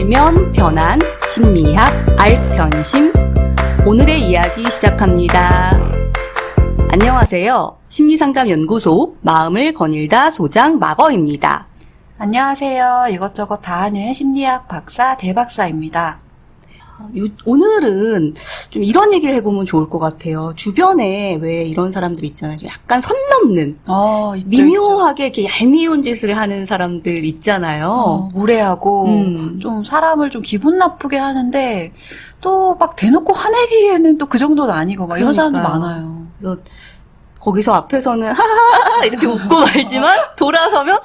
알면 변한 심리학 알편심. 오늘의 이야기 시작합니다. 안녕하세요. 심리상담연구소 마음을 거닐다 소장 마거입니다. 안녕하세요. 이것저것 다 하는 심리학 박사 대박사입니다. 오늘은 좀 이런 얘기를 해보면 좋을 것 같아요. 주변에 왜 이런 사람들 있잖아요. 약간 선 넘는, 있죠, 미묘하게 이렇게 얄미운 짓을 하는 사람들 있잖아요. 무례하고 좀 사람을 좀 기분 나쁘게 하는데 또 막 대놓고 화내기에는 또 그 정도는 아니고 막 이런 사람도 많아요. 그래서 거기서 앞에서는 하하하 이렇게 웃고 말지만 돌아서면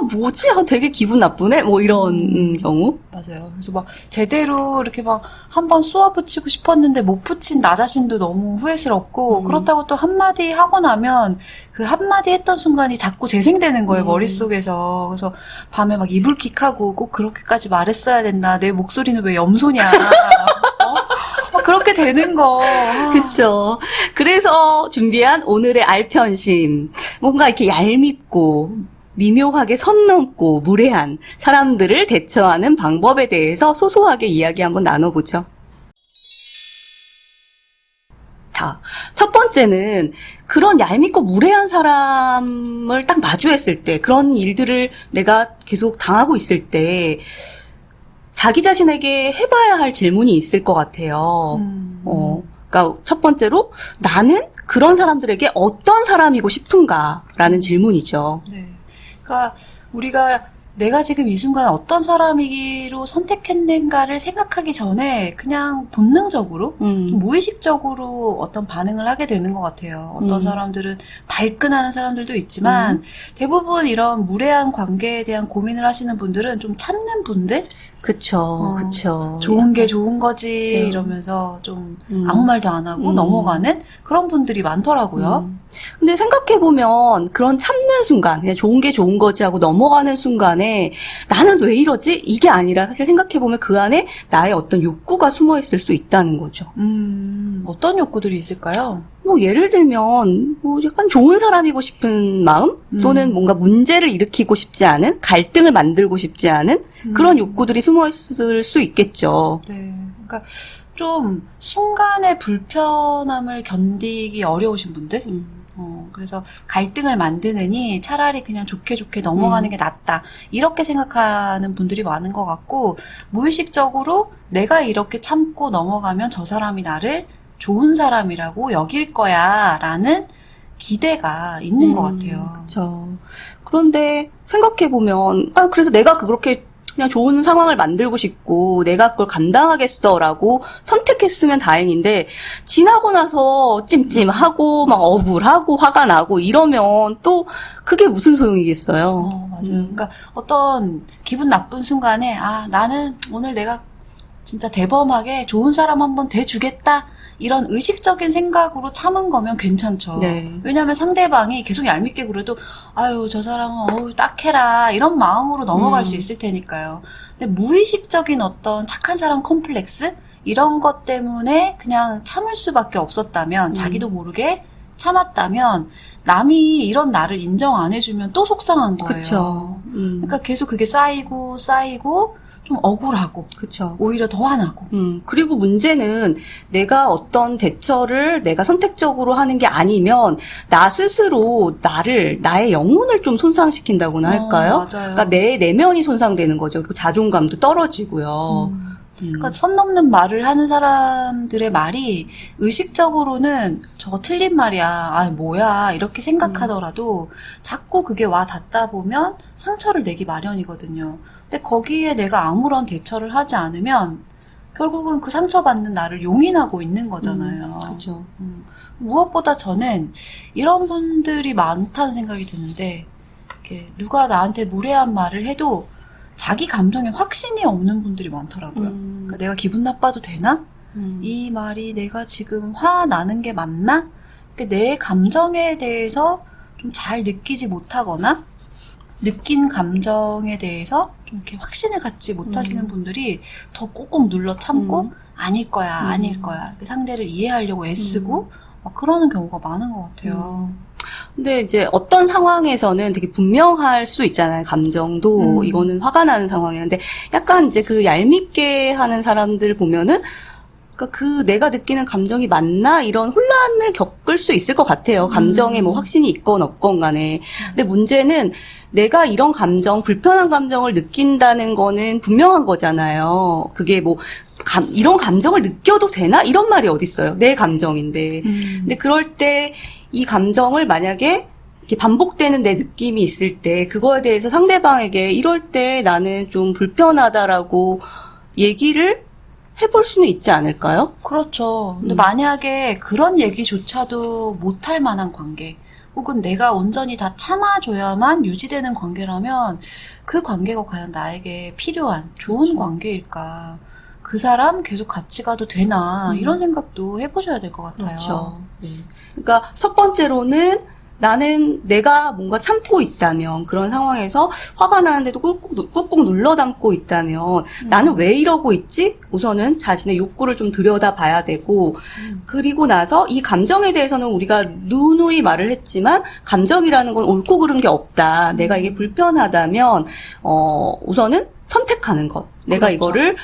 뭐지? 되게 기분 나쁘네? 뭐 이런 경우. 맞아요. 그래서 막 제대로 이렇게 막 한번 쏘아붙이고 싶었는데 못 붙인 나 자신도 너무 후회스럽고 그렇다고 또 한마디 하고 나면 그 한마디 했던 순간이 자꾸 재생되는 거예요. 머릿속에서. 그래서 밤에 막 이불킥하고 꼭 그렇게까지 말했어야 됐나? 내 목소리는 왜 염소냐? 그렇게 되는 거. 그쵸. 그래서 준비한 오늘의 알편심. 뭔가 이렇게 얄밉고, 미묘하게 선 넘고, 무례한 사람들을 대처하는 방법에 대해서 소소하게 이야기 한번 나눠보죠. 자, 첫 번째는 그런 얄밉고 무례한 사람을 딱 마주했을 때, 그런 일들을 내가 계속 당하고 있을 때, 자기 자신에게 해봐야 할 질문이 있을 것 같아요. 그러니까 첫 번째로 나는 그런 사람들에게 어떤 사람이고 싶은가라는 질문이죠. 네. 그러니까 우리가 내가 지금 이 순간 어떤 사람이기로 선택했는가를 생각하기 전에 그냥 본능적으로, 무의식적으로 어떤 반응을 하게 되는 것 같아요. 어떤 사람들은 발끈하는 사람들도 있지만 대부분 이런 무례한 관계에 대한 고민을 하시는 분들은 좀 참는 분들? 그쵸. 좋은 게 좋은 거지 그쵸. 이러면서 좀 아무 말도 안 하고 넘어가는 그런 분들이 많더라고요. 근데 생각해보면 그런 참는 순간, 그냥 좋은 게 좋은 거지 하고 넘어가는 순간에 나는 왜 이러지? 이게 아니라 사실 생각해보면 그 안에 나의 어떤 욕구가 숨어있을 수 있다는 거죠. 어떤 욕구들이 있을까요? 예를 들면, 약간 좋은 사람이고 싶은 마음? 또는 뭔가 문제를 일으키고 싶지 않은, 갈등을 만들고 싶지 않은 그런 욕구들이 숨어있을 수 있겠죠. 네. 그러니까 좀 순간의 불편함을 견디기 어려우신 분들? 그래서 갈등을 만드느니 차라리 그냥 좋게 넘어가는 게 낫다. 이렇게 생각하는 분들이 많은 것 같고, 무의식적으로 내가 이렇게 참고 넘어가면 저 사람이 나를 좋은 사람이라고 여길 거야 라는 기대가 있는 것 같아요. 그렇죠. 그런데 생각해보면 그래서 내가 그렇게 그냥 좋은 상황을 만들고 싶고 내가 그걸 감당하겠어라고 선택했으면 다행인데 지나고 나서 찜찜하고 막 억울하고 화가 나고 이러면 또 그게 무슨 소용이겠어요. 맞아요. 그러니까 어떤 기분 나쁜 순간에 나는 오늘 내가 진짜 대범하게 좋은 사람 한번 돼주겠다. 이런 의식적인 생각으로 참은 거면 괜찮죠. 네. 왜냐하면 상대방이 계속 얄밉게 굴어도 저 사람은 딱해라 이런 마음으로 넘어갈 수 있을 테니까요. 근데 무의식적인 어떤 착한 사람 컴플렉스 이런 것 때문에 그냥 참을 수밖에 없었다면 자기도 모르게 참았다면 남이 이런 나를 인정 안 해주면 또 속상한 거예요. 그쵸. 그러니까 계속 그게 쌓이고 좀 억울하고, 그쵸. 오히려 더 화나고. 그리고 문제는 내가 어떤 대처를 내가 선택적으로 하는 게 아니면 나 스스로 나의 영혼을 좀 손상시킨다고나 할까요? 맞아요. 그러니까 내 내면이 손상되는 거죠. 그리고 자존감도 떨어지고요. 그러니까 선 넘는 말을 하는 사람들의 말이 의식적으로는 저거 틀린 말이야. 뭐야. 이렇게 생각하더라도 자꾸 그게 와 닿다 보면 상처를 내기 마련이거든요. 근데 거기에 내가 아무런 대처를 하지 않으면 결국은 그 상처받는 나를 용인하고 있는 거잖아요. 그렇죠. 무엇보다 저는 이런 분들이 많다는 생각이 드는데 이렇게 누가 나한테 무례한 말을 해도 자기 감정에 확신이 없는 분들이 많더라고요. 그러니까 내가 기분 나빠도 되나? 이 말이 내가 지금 화나는 게 맞나? 그러니까 내 감정에 대해서 좀 잘 느끼지 못하거나 느낀 감정에 대해서 좀 이렇게 확신을 갖지 못하시는 분들이 더 꾹꾹 눌러 참고 아닐 거야 이렇게 상대를 이해하려고 애쓰고 막 그러는 경우가 많은 것 같아요. 근데 이제 어떤 상황에서는 되게 분명할 수 있잖아요. 감정도. 이거는 화가 나는 상황이야. 근데 약간 이제 그 얄밉게 하는 사람들 보면은 그러니까 그 내가 느끼는 감정이 맞나 이런 혼란을 겪을 수 있을 것 같아요. 감정에 뭐 확신이 있건 없건 간에. 근데 문제는 내가 이런 감정, 불편한 감정을 느낀다는 거는 분명한 거잖아요. 그게 뭐 이런 감정을 느껴도 되나? 이런 말이 어딨어요. 내 감정인데. 근데 그럴 때 이 감정을 만약에 이렇게 반복되는 내 느낌이 있을 때 그거에 대해서 상대방에게 이럴 때 나는 좀 불편하다라고 얘기를 해볼 수는 있지 않을까요? 그렇죠. 근데 만약에 그런 얘기조차도 못할 만한 관계, 혹은 내가 온전히 다 참아줘야만 유지되는 관계라면 그 관계가 과연 나에게 필요한 좋은 관계일까? 그 사람 계속 같이 가도 되나? 이런 생각도 해보셔야 될 것 같아요. 그렇죠. 그러니까 첫 번째로는 나는 내가 뭔가 참고 있다면 그런 상황에서 화가 나는데도 꾹꾹 눌러 담고 있다면 나는 왜 이러고 있지? 우선은 자신의 욕구를 좀 들여다봐야 되고 그리고 나서 이 감정에 대해서는 우리가 누누이 말을 했지만 감정이라는 건 옳고 그른 게 없다. 내가 이게 불편하다면 우선은 선택하는 것. 내가 그렇죠. 이거를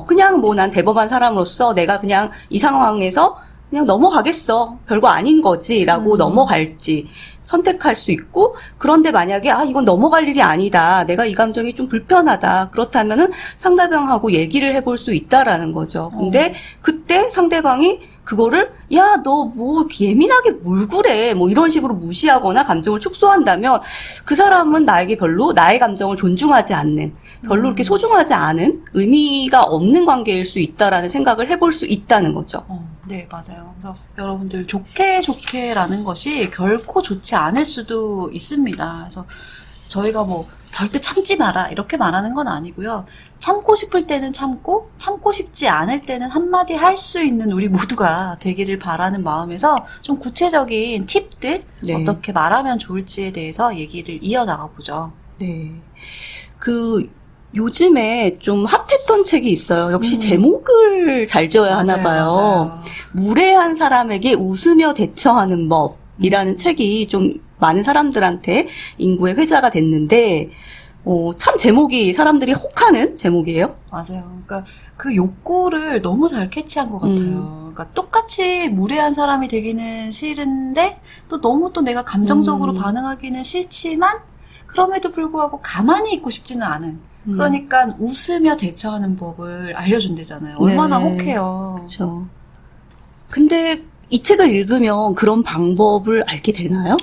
그냥 뭐 난 대범한 사람으로서 내가 그냥 이 상황에서 그냥 넘어가겠어. 별거 아닌 거지라고 넘어갈지 선택할 수 있고 그런데 만약에 이건 넘어갈 일이 아니다. 내가 이 감정이 좀 불편하다. 그렇다면은 상대방하고 얘기를 해볼 수 있다라는 거죠. 근데 그때 상대방이 그거를 야, 너 뭐 예민하게 뭘 그래? 뭐 이런 식으로 무시하거나 감정을 축소한다면 그 사람은 나에게 별로 나의 감정을 존중하지 않는 별로 그렇게 소중하지 않은 의미가 없는 관계일 수 있다라는 생각을 해볼 수 있다는 거죠. 네, 맞아요. 그래서 여러분들 좋게라는 것이 결코 좋지 않을 수도 있습니다. 그래서 저희가 뭐 절대 참지 마라 이렇게 말하는 건 아니고요. 참고 싶을 때는 참고 싶지 않을 때는 한마디 할 수 있는 우리 모두가 되기를 바라는 마음에서 좀 구체적인 팁들 네. 어떻게 말하면 좋을지에 대해서 얘기를 이어나가 보죠. 네. 요즘에 좀 핫했던 책이 있어요. 역시 제목을 잘 지어야 하나 봐요. 맞아요. 무례한 사람에게 웃으며 대처하는 법이라는 책이 좀 많은 사람들한테 인구의 회자가 됐는데, 참 제목이 사람들이 혹하는 제목이에요. 맞아요. 그러니까 그 욕구를 너무 잘 캐치한 것 같아요. 그러니까 똑같이 무례한 사람이 되기는 싫은데 또 너무 또 내가 감정적으로 반응하기는 싫지만 그럼에도 불구하고 가만히 있고 싶지는 않은. 그러니까 웃으며 대처하는 법을 알려준대잖아요. 얼마나 네. 혹해요. 그렇죠. 근데 이 책을 읽으면 그런 방법을 알게 되나요?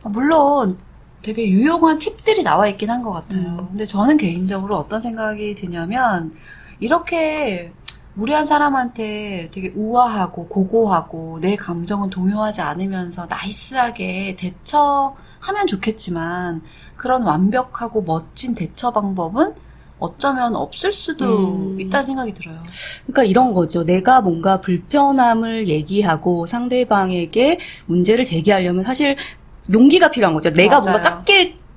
물론 되게 유용한 팁들이 나와 있긴 한 것 같아요. 근데 저는 개인적으로 어떤 생각이 드냐면 이렇게 무례한 사람한테 되게 우아하고 고고하고 내 감정은 동요하지 않으면서 나이스하게 대처하면 좋겠지만 그런 완벽하고 멋진 대처 방법은 어쩌면 없을 수도 있다는 생각이 들어요. 그러니까 이런 거죠. 내가 뭔가 불편함을 얘기하고 상대방에게 문제를 제기하려면 사실 용기가 필요한 거죠. 내가 맞아요. 뭔가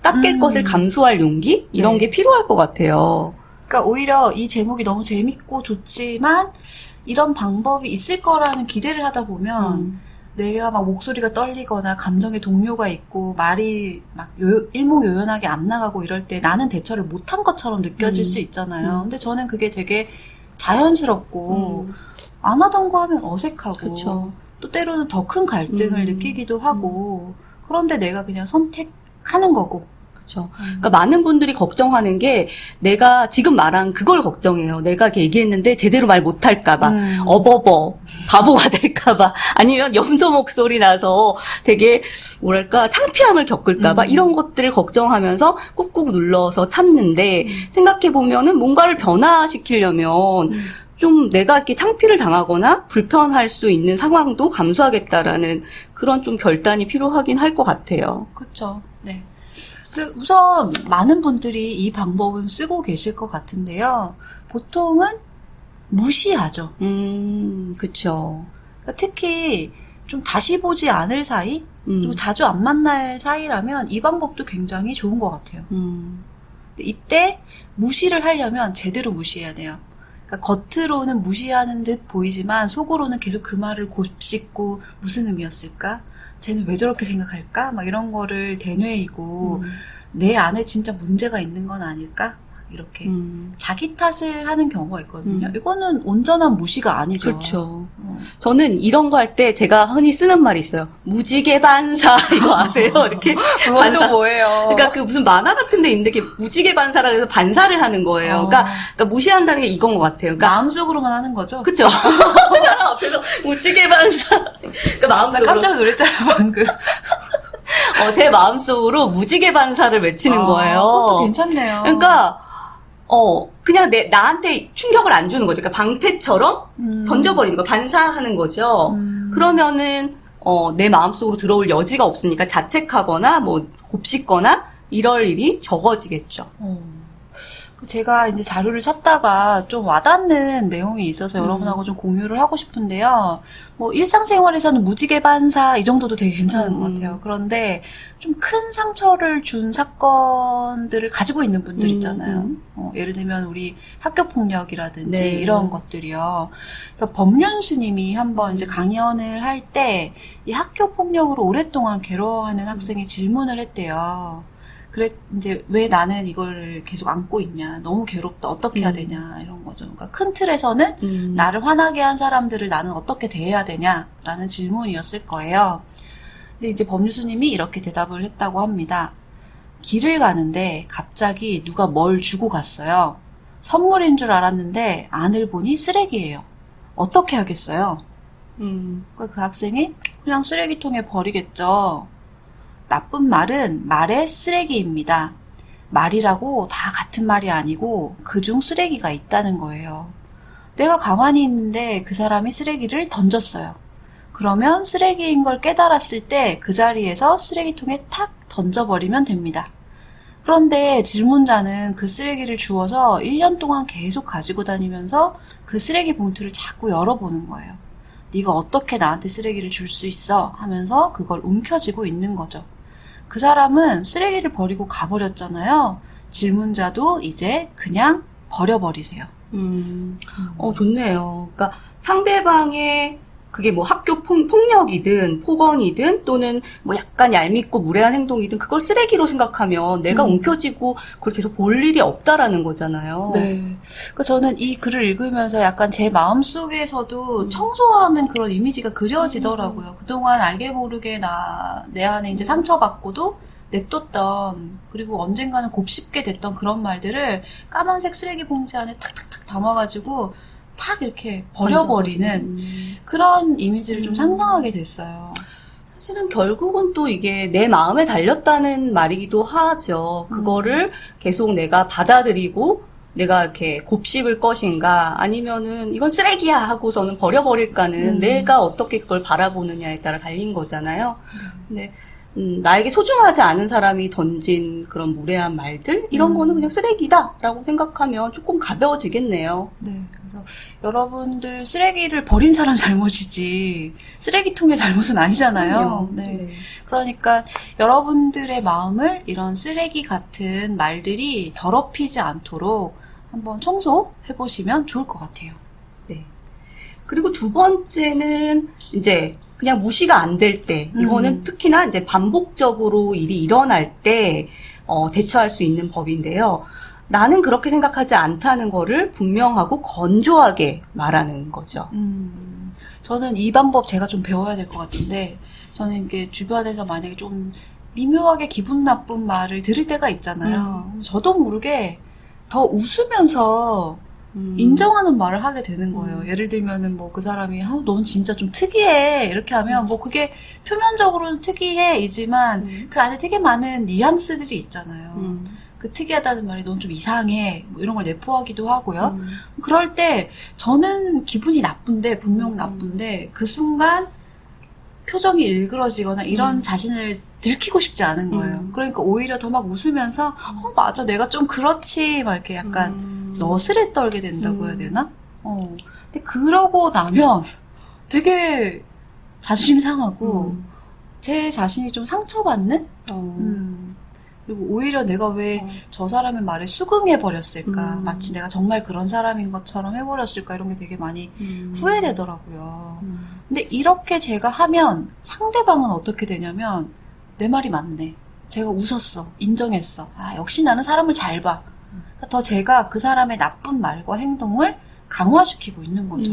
깎일 것을 감수할 용기? 이런 네. 게 필요할 것 같아요. 그러니까 오히려 이 제목이 너무 재밌고 좋지만 이런 방법이 있을 거라는 기대를 하다 보면 내가 막 목소리가 떨리거나 감정의 동요가 있고 말이 막 일목요연하게 안 나가고 이럴 때 나는 대처를 못한 것처럼 느껴질 수 있잖아요. 근데 저는 그게 되게 자연스럽고 안 하던 거 하면 어색하고 그쵸. 또 때로는 더 큰 갈등을 느끼기도 하고 그런데 내가 그냥 선택하는 거고 그렇죠. 그러니까 많은 분들이 걱정하는 게 내가 지금 말한 그걸 걱정해요. 내가 이렇게 얘기했는데 제대로 말 못할까봐, 바보가 될까봐, 아니면 염소 목소리 나서 되게 뭐랄까 창피함을 겪을까봐 이런 것들을 걱정하면서 꾹꾹 눌러서 참는데 생각해 보면은 뭔가를 변화시키려면. 좀 내가 이렇게 창피를 당하거나 불편할 수 있는 상황도 감수하겠다라는 그런 좀 결단이 필요하긴 할 것 같아요. 그렇죠. 네. 근데 우선 많은 분들이 이 방법은 쓰고 계실 것 같은데요. 보통은 무시하죠. 그렇죠. 그러니까 특히 좀 다시 보지 않을 사이, 그리고 자주 안 만날 사이라면 이 방법도 굉장히 좋은 것 같아요. 근데 이때 무시를 하려면 제대로 무시해야 돼요. 그러니까 겉으로는 무시하는 듯 보이지만 속으로는 계속 그 말을 곱씹고 무슨 의미였을까? 쟤는 왜 저렇게 생각할까? 막 이런 거를 되뇌이고 내 안에 진짜 문제가 있는 건 아닐까? 이렇게 자기 탓을 하는 경우가 있거든요. 이거는 온전한 무시가 아니죠. 그렇죠. 저는 이런 거 할 때 제가 흔히 쓰는 말이 있어요. 무지개 반사 이거 아세요? 이렇게 그것도 반사. 뭐예요? 그러니까 그 무슨 만화 같은 데 있는데 이렇게 무지개 반사라 해서 반사를 하는 거예요. 그러니까 무시한다는 게 이건 것 같아요. 그러니까 마음속으로만 하는 거죠? 그쵸? 사람 앞에서 무지개 반사. 그러니까 나 마음속으로. 깜짝 놀랐잖아, 방금. 제 마음속으로 무지개 반사를 외치는 거예요. 그것도 괜찮네요. 그러니까, 그냥 나한테 충격을 안 주는 거죠. 그러니까 방패처럼 던져버리는 거, 반사하는 거죠. 그러면은, 내 마음속으로 들어올 여지가 없으니까 자책하거나, 뭐, 곱씹거나, 이럴 일이 적어지겠죠. 제가 이제 자료를 찾다가 좀 와닿는 내용이 있어서 여러분하고 좀 공유를 하고 싶은데요. 뭐 일상생활에서는 무지개 반사 이 정도도 되게 괜찮은 것 같아요. 그런데 좀 큰 상처를 준 사건들을 가지고 있는 분들 있잖아요. 예를 들면 우리 학교 폭력이라든지 네. 이런 것들이요. 그래서 법륜 스님이 한번 이제 강연을 할 때 이 학교 폭력으로 오랫동안 괴로워하는 학생이 질문을 했대요. 그래, 이제, 왜 나는 이걸 계속 안고 있냐. 너무 괴롭다. 어떻게 해야 되냐. 이런 거죠. 그러니까 큰 틀에서는 나를 화나게 한 사람들을 나는 어떻게 대해야 되냐. 라는 질문이었을 거예요. 근데 이제 법률스님이 이렇게 대답을 했다고 합니다. 길을 가는데 갑자기 누가 뭘 주고 갔어요. 선물인 줄 알았는데 안을 보니 쓰레기예요. 어떻게 하겠어요? 그러니까 그 학생이 그냥 쓰레기통에 버리겠죠. 나쁜 말은 말의 쓰레기입니다. 말이라고 다 같은 말이 아니고 그중 쓰레기가 있다는 거예요. 내가 가만히 있는데 그 사람이 쓰레기를 던졌어요. 그러면 쓰레기인 걸 깨달았을 때 그 자리에서 쓰레기통에 탁 던져버리면 됩니다. 그런데 질문자는 그 쓰레기를 주워서 1년 동안 계속 가지고 다니면서 그 쓰레기 봉투를 자꾸 열어보는 거예요. 네가 어떻게 나한테 쓰레기를 줄 수 있어? 하면서 그걸 움켜쥐고 있는 거죠. 그 사람은 쓰레기를 버리고 가버렸잖아요. 질문자도 이제 그냥 버려버리세요. 좋네요. 그러니까 상대방의 그게 뭐 학교 폭력이든 폭언이든 또는 뭐 약간 얄밉고 무례한 행동이든 그걸 쓰레기로 생각하면 내가 움켜쥐고 그걸 계속 볼 일이 없다라는 거잖아요. 네. 그러니까 저는 이 글을 읽으면서 약간 제 마음속에서도 청소하는 그런 이미지가 그려지더라고요. 그동안 알게 모르게 내 안에 이제 상처받고도 냅뒀던, 그리고 언젠가는 곱씹게 됐던 그런 말들을 까만색 쓰레기 봉지 안에 탁탁탁 담아가지고 탁 이렇게 버려버리는 그런 이미지를 좀 상상하게 됐어요. 사실은 결국은 또 이게 내 마음에 달렸다는 말이기도 하죠. 그거를 계속 내가 받아들이고 내가 이렇게 곱씹을 것인가 아니면은 이건 쓰레기야 하고서는 버려버릴까는 내가 어떻게 그걸 바라보느냐에 따라 달린 거잖아요. 근데 나에게 소중하지 않은 사람이 던진 그런 무례한 말들 이런 거는 그냥 쓰레기다라고 생각하면 조금 가벼워지겠네요. 네, 그래서 여러분들 쓰레기를 버린 사람 잘못이지 쓰레기통의 잘못은 아니잖아요. 네. 그러니까 여러분들의 마음을 이런 쓰레기 같은 말들이 더럽히지 않도록 한번 청소해보시면 좋을 것 같아요. 네. 그리고 두 번째는 이제 그냥 무시가 안 될 때, 이거는 특히나 이제 반복적으로 일이 일어날 때 대처할 수 있는 법인데요. 나는 그렇게 생각하지 않다는 거를 분명하고 건조하게 말하는 거죠. 저는 이 방법 제가 좀 배워야 될 것 같은데, 저는 이게 주변에서 만약에 좀 미묘하게 기분 나쁜 말을 들을 때가 있잖아요. 저도 모르게 더 웃으면서 인정하는 말을 하게 되는 거예요. 예를 들면은 뭐 그 사람이 넌 진짜 좀 특이해 이렇게 하면 뭐 그게 표면적으로는 특이해이지만 그 안에 되게 많은 뉘앙스들이 있잖아요. 그 특이하다는 말이 넌 좀 이상해 뭐 이런 걸 내포하기도 하고요. 그럴 때 저는 기분이 나쁜데 분명 나쁜데 그 순간 표정이 일그러지거나 이런 자신을 들키고 싶지 않은 거예요. 그러니까 오히려 더 막 웃으면서 맞아 내가 좀 그렇지 막 이렇게 약간 너스레 떨게 된다고 해야 되나? 근데 그러고 나면 되게 자존심 상하고 제 자신이 좀 상처받는 그리고 오히려 내가 왜 저 사람의 말에 수긍해버렸을까. 마치 내가 정말 그런 사람인 것처럼 해버렸을까. 이런 게 되게 많이 후회되더라고요. 근데 이렇게 제가 하면 상대방은 어떻게 되냐면 내 말이 맞네. 제가 웃었어. 인정했어. 아, 역시 나는 사람을 잘 봐. 그러니까 더 제가 그 사람의 나쁜 말과 행동을 강화시키고 있는 거죠.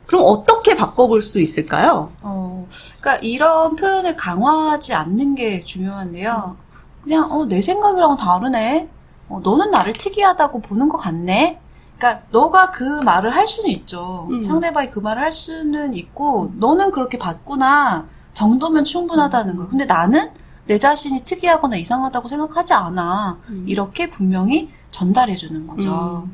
그럼 어떻게 바꿔볼 수 있을까요? 그러니까 이런 표현을 강화하지 않는 게 중요한데요. 그냥 내 생각이랑은 다르네. 너는 나를 특이하다고 보는 것 같네. 그러니까 너가 그 말을 할 수는 있죠. 상대방이 그 말을 할 수는 있고 너는 그렇게 봤구나 정도면 충분하다는 거예요. 근데 나는 내 자신이 특이하거나 이상하다고 생각하지 않아. 이렇게 분명히 전달해 주는 거죠.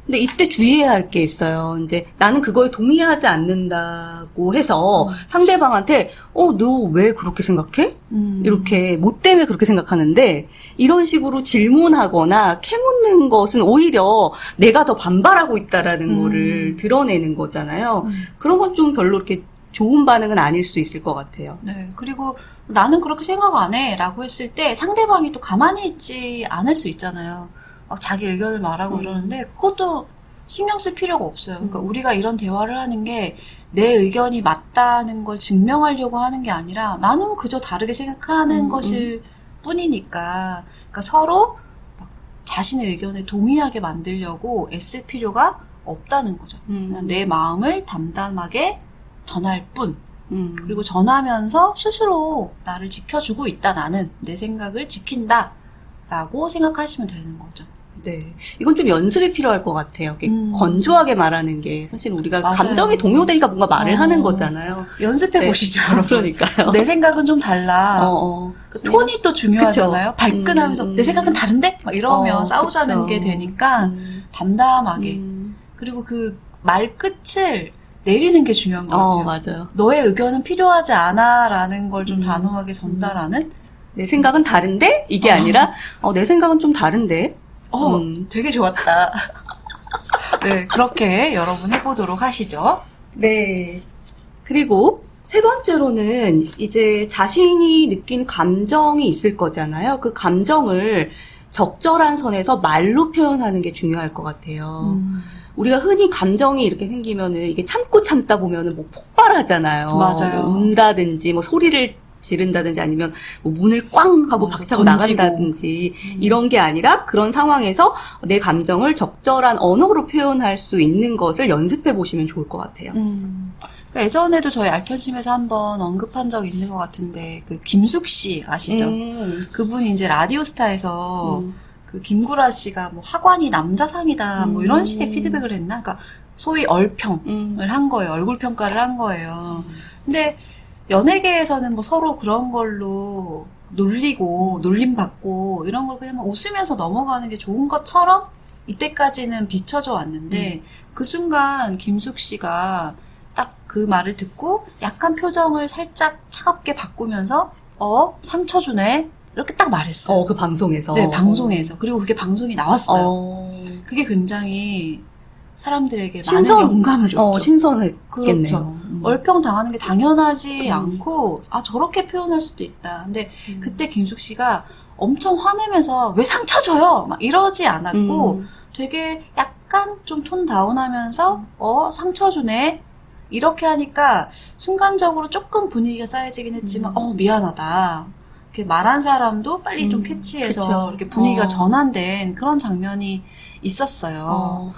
근데 이때 주의해야 할 게 있어요. 이제 나는 그거에 동의하지 않는다고 해서 상대방한테 너 왜 그렇게 생각해? 이렇게 뭐 때문에 그렇게 생각하는데 이런 식으로 질문하거나 캐묻는 것은 오히려 내가 더 반발하고 있다라는 거를 드러내는 거잖아요. 그런 건 좀 별로 이렇게 좋은 반응은 아닐 수 있을 것 같아요. 네. 그리고 나는 그렇게 생각 안 해 라고 했을 때 상대방이 또 가만히 있지 않을 수 있잖아요. 막 자기 의견을 말하고 이러는데 그것도 신경 쓸 필요가 없어요. 그러니까 우리가 이런 대화를 하는 게 내 의견이 맞다는 걸 증명하려고 하는 게 아니라 나는 그저 다르게 생각하는 것일 뿐이니까. 그러니까 서로 막 자신의 의견에 동의하게 만들려고 애쓸 필요가 없다는 거죠. 그냥 내 마음을 담담하게 전할 뿐. 그리고 전하면서 스스로 나를 지켜주고 있다. 나는 내 생각을 지킨다. 라고 생각하시면 되는 거죠. 네. 이건 좀 연습이 필요할 것 같아요. 건조하게 말하는 게 사실 우리가 맞아요. 감정이 동요되니까 뭔가 말을 하는 거잖아요. 연습해 보시죠. 그러니까요. 내 생각은 좀 달라. 그 톤이 또 중요하잖아요. 그쵸. 발끈하면서 내 생각은 다른데? 막 이러면 싸우자는 그쵸. 게 되니까 담담하게. 그리고 그 말끝을 내리는 게 중요한 것 같아요. 맞아요. 너의 의견은 필요하지 않아 라는 걸 좀 단호하게 전달하는 내 생각은 다른데? 이게 아니라, 내 생각은 좀 다른데? 되게 좋았다. 네, 그렇게 여러분 해보도록 하시죠. 네. 그리고 세 번째로는 이제 자신이 느낀 감정이 있을 거잖아요. 그 감정을 적절한 선에서 말로 표현하는 게 중요할 것 같아요. 우리가 흔히 감정이 이렇게 생기면은 이게 참고 참다 보면은 뭐 폭발하잖아요. 맞아요. 뭐 운다든지 뭐 소리를 지른다든지 아니면 뭐 문을 꽝 하고 맞아, 박차고 던지고. 나간다든지 이런 게 아니라 그런 상황에서 내 감정을 적절한 언어로 표현할 수 있는 것을 연습해 보시면 좋을 것 같아요. 그러니까 예전에도 저희 알편심에서 한번 언급한 적 있는 것 같은데 그 김숙 씨 아시죠? 그분이 이제 라디오스타에서 그 김구라 씨가 뭐 하관이 남자상이다 뭐 이런 식의 피드백을 했나? 그러니까 소위 얼평을 한 거예요. 얼굴 평가를 한 거예요. 근데 연예계에서는 뭐 서로 그런 걸로 놀리고 놀림받고 이런 걸 그냥 웃으면서 넘어가는 게 좋은 것처럼 이때까지는 비춰져 왔는데 그 순간 김숙 씨가 딱 그 말을 듣고 약간 표정을 살짝 차갑게 바꾸면서 상처 주네 이렇게 딱 말했어요. 그 방송에서. 네, 방송에서. 그리고 그게 방송이 나왔어요. 그게 굉장히 사람들에게 많은 영감을 줬죠. 신선했겠네요. 그렇죠. 얼평 당하는 게 당연하지 않고 저렇게 표현할 수도 있다. 근데 그때 김숙 씨가 엄청 화내면서 왜 상처 줘요? 막 이러지 않았고 되게 약간 좀 톤 다운하면서 상처 주네. 이렇게 하니까 순간적으로 조금 분위기가 쌓여지긴 했지만 미안하다. 이렇게 말한 사람도 빨리 좀 캐치해서 그쵸. 이렇게 분위기가 전환된 그런 장면이 있었어요.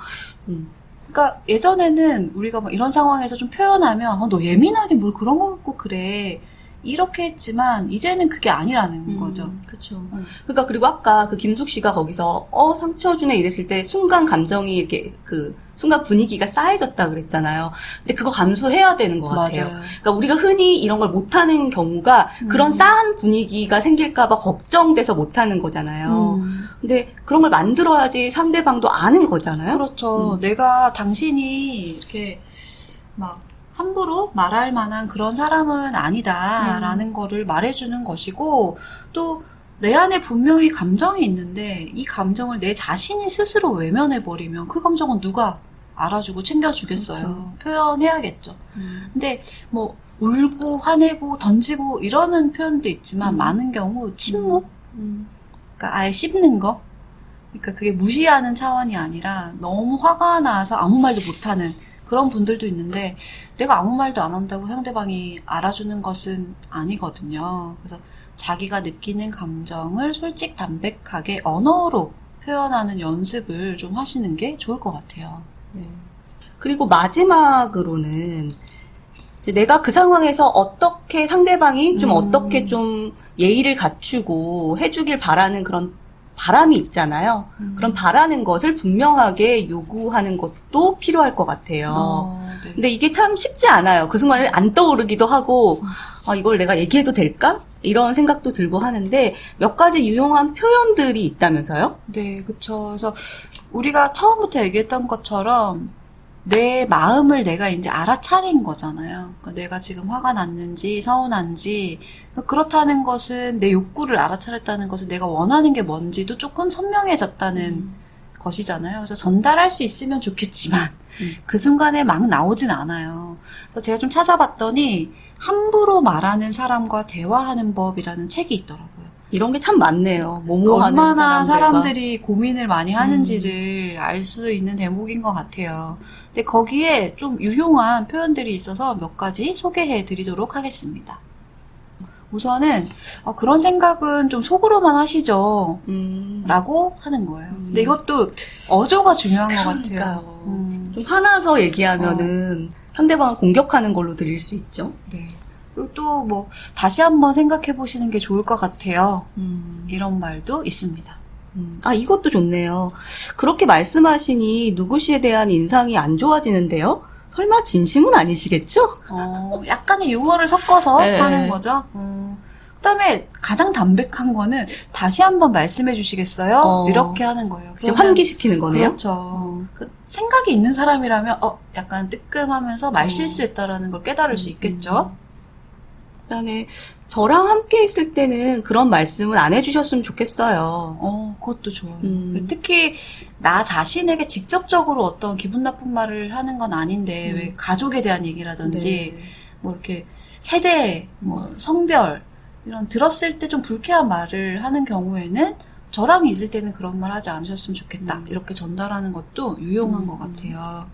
그러니까 예전에는 우리가 뭐 이런 상황에서 좀 표현하면 너 예민하게 뭘 그런 거 갖고 그래 이렇게 했지만 이제는 그게 아니라는 거죠. 그렇죠. 그러니까 그리고 아까 그 김숙 씨가 거기서 상처 주네 이랬을 때 순간 감정이 이렇게 그 순간 분위기가 쌓여졌다 그랬잖아요. 근데 그거 감수해야 되는 것 같아요. 맞아요. 그러니까 우리가 흔히 이런 걸 못하는 경우가 그런 싸한 분위기가 생길까봐 걱정돼서 못하는 거잖아요. 근데 그런 걸 만들어야지 상대방도 아는 거잖아요. 그렇죠. 내가 당신이 이렇게 막 함부로 말할 만한 그런 사람은 아니다라는 거를 말해주는 것이고 또 내 안에 분명히 감정이 있는데 이 감정을 내 자신이 스스로 외면해버리면 그 감정은 누가 알아주고 챙겨주겠어요. 그렇죠. 표현해야겠죠. 근데 뭐 울고 화내고 던지고 이러는 표현도 있지만 많은 경우 침묵 그러니까 아예 씹는 거. 그러니까 그게 무시하는 차원이 아니라 너무 화가 나서 아무 말도 못하는 그런 분들도 있는데 내가 아무 말도 안 한다고 상대방이 알아주는 것은 아니거든요. 그래서 자기가 느끼는 감정을 솔직담백하게 언어로 표현하는 연습을 좀 하시는 게 좋을 것 같아요. 그리고 마지막으로는 이제 내가 그 상황에서 어떻게 상대방이 좀 어떻게 좀 예의를 갖추고 해주길 바라는 그런 바람이 있잖아요. 그런 바라는 것을 분명하게 요구하는 것도 필요할 것 같아요. 네. 근데 이게 참 쉽지 않아요. 그 순간에 안 떠오르기도 하고, 아, 이걸 내가 얘기해도 될까? 이런 생각도 들고 하는데, 몇 가지 유용한 표현들이 있다면서요? 네, 그쵸. 그래서 우리가 처음부터 얘기했던 것처럼 내 마음을 내가 이제 알아차린 거잖아요. 그러니까 내가 지금 화가 났는지 서운한지 그렇다는 것은 내 욕구를 알아차렸다는 것은 내가 원하는 게 뭔지도 조금 선명해졌다는 것이잖아요. 그래서 전달할 수 있으면 좋겠지만 그 순간에 막 나오진 않아요. 그래서 제가 좀 찾아봤더니 함부로 말하는 사람과 대화하는 법이라는 책이 있더라고요. 이런 게 참 많네요. 뭐뭐 하는 얼마나 사람들과. 사람들이 고민을 많이 하는지를 알 수 있는 대목인 것 같아요. 근데 거기에 좀 유용한 표현들이 있어서 몇 가지 소개해 드리도록 하겠습니다. 우선은 그런 생각은 좀 속으로만 하시죠. 라고 하는 거예요. 근데 이것도 어조가 중요한 것 같아요. 좀 화나서 얘기하면은 상대방을 공격하는 걸로 들릴 수 있죠. 네. 그리고 또 뭐 다시 한번 생각해 보시는 게 좋을 것 같아요. 이런 말도 있습니다. 아, 이것도 좋네요. 그렇게 말씀하시니 누구 씨에 대한 인상이 안 좋아지는데요? 설마 진심은 아니시겠죠? 약간의 유머를 섞어서 네. 하는 거죠. 그다음에 가장 담백한 거는 다시 한번 말씀해 주시겠어요? 이렇게 하는 거예요. 이제 환기시키는 거네요. 그렇죠. 그 생각이 있는 사람이라면 약간 뜨끔하면서 말실수했다라는 걸 깨달을 수 있겠죠. 그다음에 저랑 함께 있을 때는 그런 말씀은 안 해주셨으면 좋겠어요. 그것도 좋아요. 특히 나 자신에게 직접적으로 어떤 기분 나쁜 말을 하는 건 아닌데 왜 가족에 대한 얘기라든지 네. 뭐 이렇게 세대, 뭐 성별 이런 들었을 때 좀 불쾌한 말을 하는 경우에는 저랑 있을 때는 그런 말 하지 않으셨으면 좋겠다. 이렇게 전달하는 것도 유용한 것 같아요.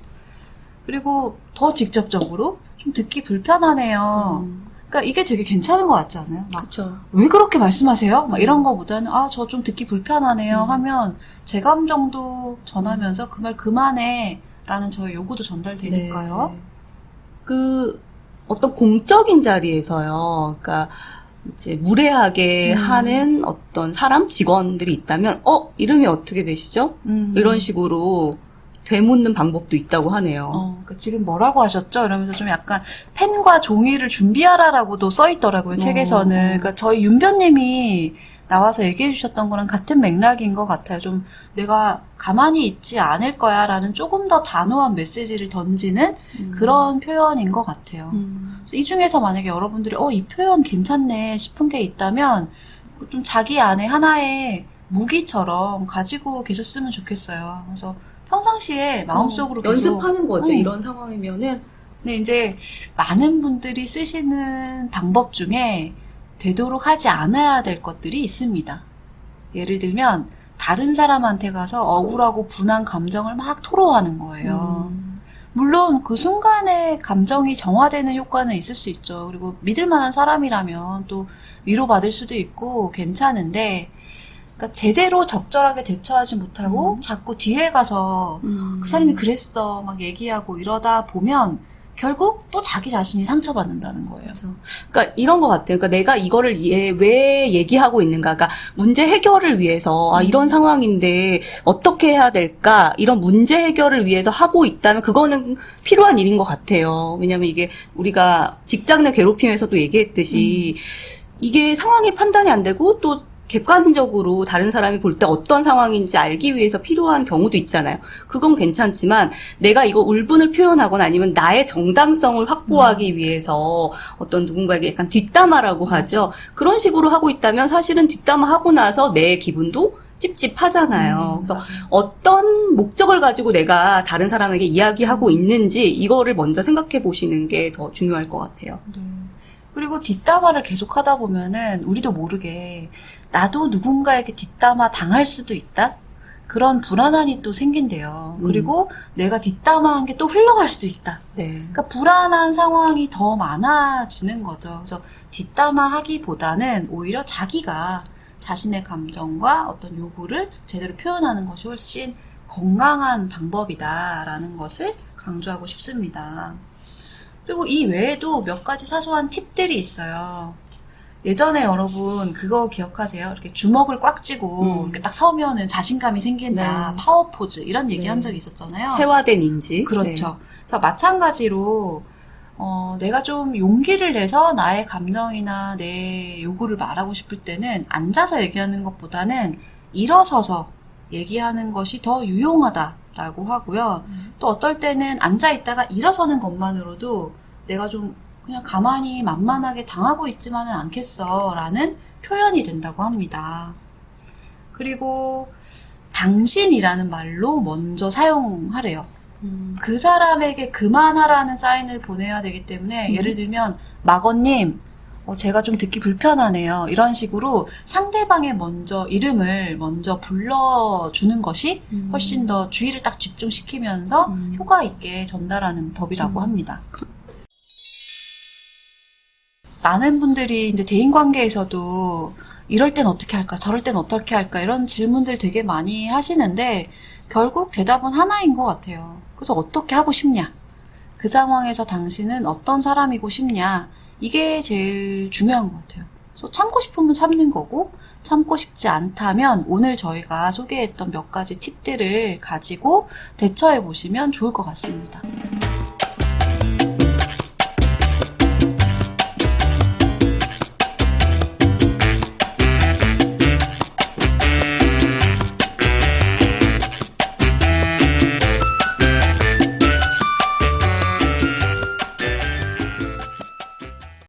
그리고 더 직접적으로 좀 듣기 불편하네요. 그러니까 이게 되게 괜찮은 것 같지 않아요? 그렇죠. 왜 그렇게 말씀하세요? 막 이런 거보다는 저 좀 듣기 불편하네요 하면 제 감정도 전하면서 그 말 그만해 라는 저의 요구도 전달되니까요. 네. 그 어떤 공적인 자리에서요. 그러니까 이제 무례하게 하는 어떤 사람 직원들이 있다면 이름이 어떻게 되시죠? 이런 식으로 되묻는 방법도 있다고 하네요. 그러니까 지금 뭐라고 하셨죠? 이러면서 좀 약간 펜과 종이를 준비하라라고도 써 있더라고요, 책에서는. 그러니까 저희 윤변님이 나와서 얘기해 주셨던 거랑 같은 맥락인 것 같아요. 좀 내가 가만히 있지 않을 거야 라는 조금 더 단호한 메시지를 던지는 그런 표현인 것 같아요. 그래서 이 중에서 만약에 여러분들이 이 표현 괜찮네 싶은 게 있다면 좀 자기 안에 하나의 무기처럼 가지고 계셨으면 좋겠어요. 그래서 평상시에 마음속으로 계속 연습하는 거죠. 이런 상황이면은. 근데 이제 많은 분들이 쓰시는 방법 중에 되도록 하지 않아야 될 것들이 있습니다. 예를 들면 다른 사람한테 가서 억울하고 분한 감정을 막 토로하는 거예요. 물론 그 순간에 감정이 정화되는 효과는 있을 수 있죠. 그리고 믿을 만한 사람이라면 또 위로받을 수도 있고 괜찮은데 그러니까 제대로 적절하게 대처하지 못하고 자꾸 뒤에 가서 그 사람이 그랬어 막 얘기하고 이러다 보면 결국 또 자기 자신이 상처받는다는 거예요. 그렇죠. 그러니까 이런 것 같아요. 그러니까 내가 이거를 왜 얘기하고 있는가. 그러니까 문제 해결을 위해서 이런 상황인데 어떻게 해야 될까. 이런 문제 해결을 위해서 하고 있다면 그거는 필요한 일인 것 같아요. 왜냐하면 이게 우리가 직장 내 괴롭힘에서도 얘기했듯이 이게 상황이 판단이 안 되고 또 객관적으로 다른 사람이 볼 때 어떤 상황인지 알기 위해서 필요한 경우도 있잖아요. 그건 괜찮지만 내가 이거 울분을 표현하거나 아니면 나의 정당성을 확보하기 위해서 어떤 누군가에게 약간 뒷담화라고 하죠. 그런 식으로 하고 있다면 사실은 뒷담화하고 나서 내 기분도 찝찝하잖아요. 그래서 맞아요. 어떤 목적을 가지고 내가 다른 사람에게 이야기하고 있는지 이거를 먼저 생각해 보시는 게 더 중요할 것 같아요. 네. 그리고 뒷담화를 계속 하다 보면은 우리도 모르게 나도 누군가에게 뒷담화 당할 수도 있다? 그런 불안함이 또 생긴대요. 그리고 내가 뒷담화한 게 또 흘러갈 수도 있다. 네. 그러니까 불안한 상황이 더 많아지는 거죠. 그래서 뒷담화하기보다는 오히려 자기가 자신의 감정과 어떤 요구를 제대로 표현하는 것이 훨씬 건강한 방법이다라는 것을 강조하고 싶습니다. 그리고 이 외에도 몇 가지 사소한 팁들이 있어요. 예전에 여러분 그거 기억하세요? 이렇게 주먹을 꽉 쥐고 이렇게 딱 서면은 자신감이 생긴다. 네. 파워 포즈 이런 얘기 네. 한 적이 있었잖아요. 세화된 인지. 그렇죠. 그래서 마찬가지로 내가 좀 용기를 내서 나의 감정이나 내 요구를 말하고 싶을 때는 앉아서 얘기하는 것보다는 일어서서 얘기하는 것이 더 유용하다라고 하고요. 또 어떨 때는 앉아 있다가 일어서는 것만으로도 내가 좀 그냥 가만히 만만하게 당하고 있지만은 않겠어 라는 표현이 된다고 합니다. 그리고 당신이라는 말로 먼저 사용하래요. 그 사람에게 그만하라는 사인을 보내야 되기 때문에 예를 들면 막언님 제가 좀 듣기 불편하네요. 이런 식으로 상대방의 먼저 이름을 먼저 불러주는 것이 훨씬 더 주의를 딱 집중시키면서 효과 있게 전달하는 법이라고 합니다. 많은 분들이 이제 대인관계에서도 이럴 땐 어떻게 할까, 저럴 땐 어떻게 할까 이런 질문들 되게 많이 하시는데 결국 대답은 하나인 것 같아요. 그래서 어떻게 하고 싶냐? 그 상황에서 당신은 어떤 사람이고 싶냐? 이게 제일 중요한 것 같아요. 그래서 참고 싶으면 참는 거고 참고 싶지 않다면 오늘 저희가 소개했던 몇 가지 팁들을 가지고 대처해 보시면 좋을 것 같습니다.